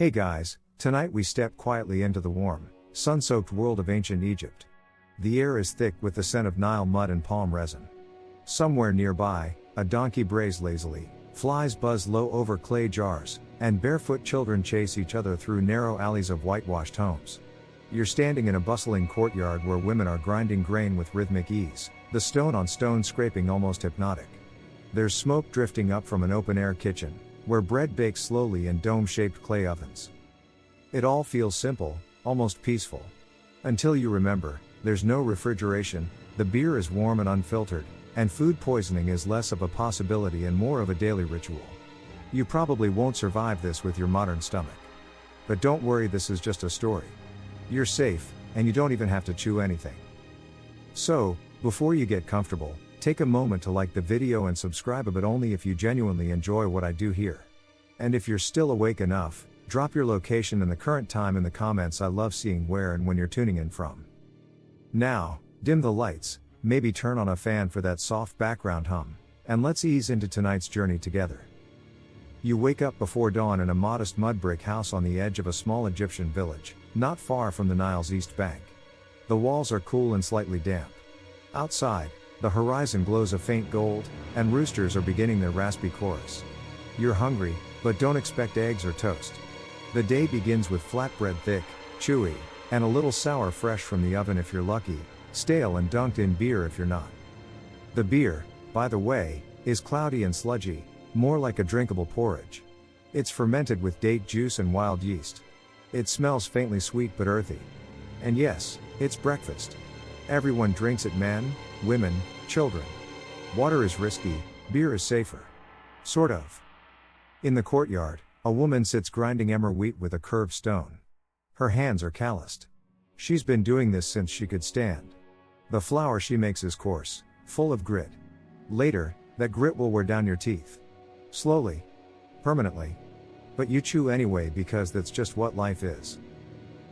Hey guys, tonight we step quietly into the warm, sun-soaked world of ancient Egypt. The air is thick with the scent of Nile mud and palm resin. Somewhere nearby, a donkey brays lazily, flies buzz low over clay jars, and barefoot children chase each other through narrow alleys of whitewashed homes. You're standing in a bustling courtyard where women are grinding grain with rhythmic ease, the stone on stone scraping almost hypnotic. There's smoke drifting up from an open-air kitchen, where bread bakes slowly in dome-shaped clay ovens. It all feels simple, almost peaceful. Until you remember, there's no refrigeration, the beer is warm and unfiltered, and food poisoning is less of a possibility and more of a daily ritual. You probably won't survive this with your modern stomach. But don't worry, this is just a story. You're safe, and you don't even have to chew anything. So, before you get comfortable, take a moment to like the video and subscribe, but only if you genuinely enjoy what I do here. And if you're still awake enough, drop your location and the current time in the comments. I love seeing where and when you're tuning in from. Now, dim the lights, maybe turn on a fan for that soft background hum, and let's ease into tonight's journey together. You wake up before dawn in a modest mud brick house on the edge of a small Egyptian village, not far from the Nile's east bank. The walls are cool and slightly damp. Outside, the horizon glows a faint gold, and roosters are beginning their raspy chorus. You're hungry, but don't expect eggs or toast. The day begins with flatbread, thick, chewy, and a little sour, fresh from the oven if you're lucky, stale and dunked in beer if you're not. The beer, by the way, is cloudy and sludgy, more like a drinkable porridge. It's fermented with date juice and wild yeast. It smells faintly sweet but earthy. And yes, it's breakfast. Everyone drinks it, men, women, children. Water is risky, beer is safer. Sort of. In the courtyard, a woman sits grinding emmer wheat with a curved stone. Her hands are calloused. She's been doing this since she could stand. The flour she makes is coarse, full of grit. Later, that grit will wear down your teeth. Slowly. Permanently. But you chew anyway because that's just what life is.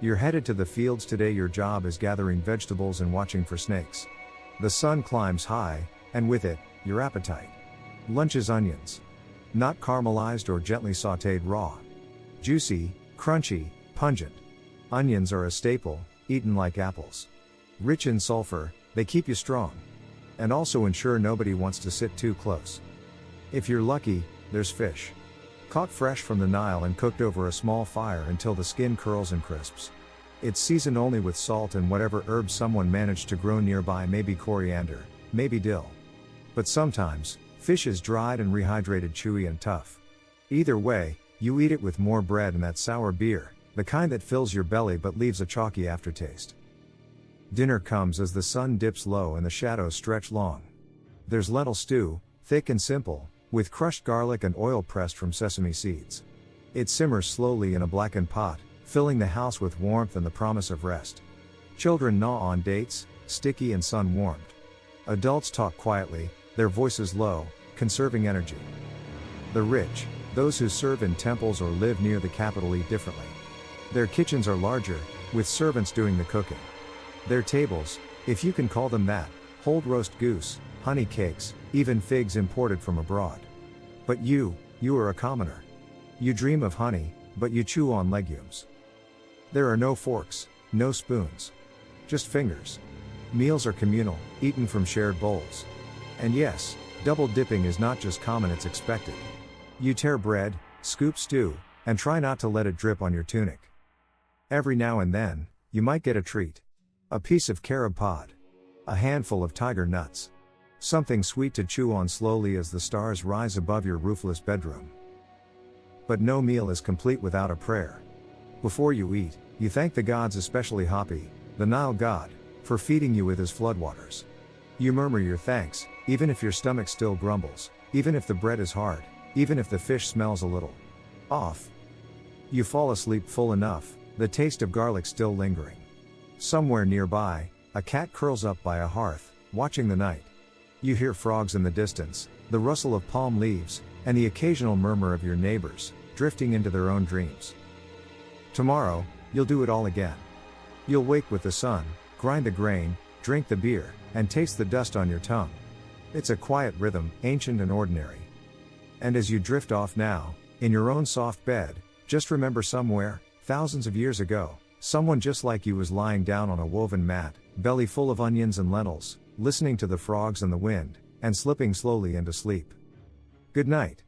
You're headed to the fields today. Your job is gathering vegetables and watching for snakes. The sun climbs high, and with it, your appetite. Lunch is onions. Not caramelized or gently sautéed raw. Juicy, crunchy, pungent. Onions are a staple, eaten like apples. Rich in sulfur, they keep you strong. And also ensure nobody wants to sit too close. If you're lucky, there's fish. Caught fresh from the Nile and cooked over a small fire until the skin curls and crisps. It's seasoned only with salt and whatever herbs someone managed to grow nearby, maybe coriander, maybe dill. But sometimes, fish is dried and rehydrated, chewy and tough. Either way, you eat it with more bread and that sour beer, the kind that fills your belly but leaves a chalky aftertaste. Dinner comes as the sun dips low and the shadows stretch long. There's lentil stew, thick and simple, with crushed garlic and oil pressed from sesame seeds. It simmers slowly in a blackened pot, filling the house with warmth and the promise of rest. Children gnaw on dates, sticky and sun-warmed. Adults talk quietly, their voices low, conserving energy. The rich, those who serve in temples or live near the capital, eat differently. Their kitchens are larger, with servants doing the cooking. Their tables, if you can call them that, hold roast goose, honey cakes, even figs imported from abroad. But you are a commoner. You dream of honey, but you chew on legumes. There are no forks, no spoons. Just fingers. Meals are communal, eaten from shared bowls. And yes, double dipping is not just common, it's expected. You tear bread, scoop stew, and try not to let it drip on your tunic. Every now and then, you might get a treat. A piece of carob pod. A handful of tiger nuts. Something sweet to chew on slowly as the stars rise above your roofless bedroom. But no meal is complete without a prayer. Before you eat, you thank the gods, especially Hapi, the Nile god, for feeding you with his floodwaters. You murmur your thanks, even if your stomach still grumbles, even if the bread is hard, even if the fish smells a little off. You fall asleep full enough, the taste of garlic still lingering. Somewhere nearby, a cat curls up by a hearth, watching the night. You hear frogs in the distance, the rustle of palm leaves, and the occasional murmur of your neighbors, drifting into their own dreams. Tomorrow, you'll do it all again. You'll wake with the sun, grind the grain, drink the beer, and taste the dust on your tongue. It's a quiet rhythm, ancient and ordinary. And as you drift off now, in your own soft bed, Just remember somewhere, thousands of years ago, someone just like you was lying down on a woven mat, belly full of onions and lentils, listening to the frogs and the wind, and slipping slowly into sleep. Good night.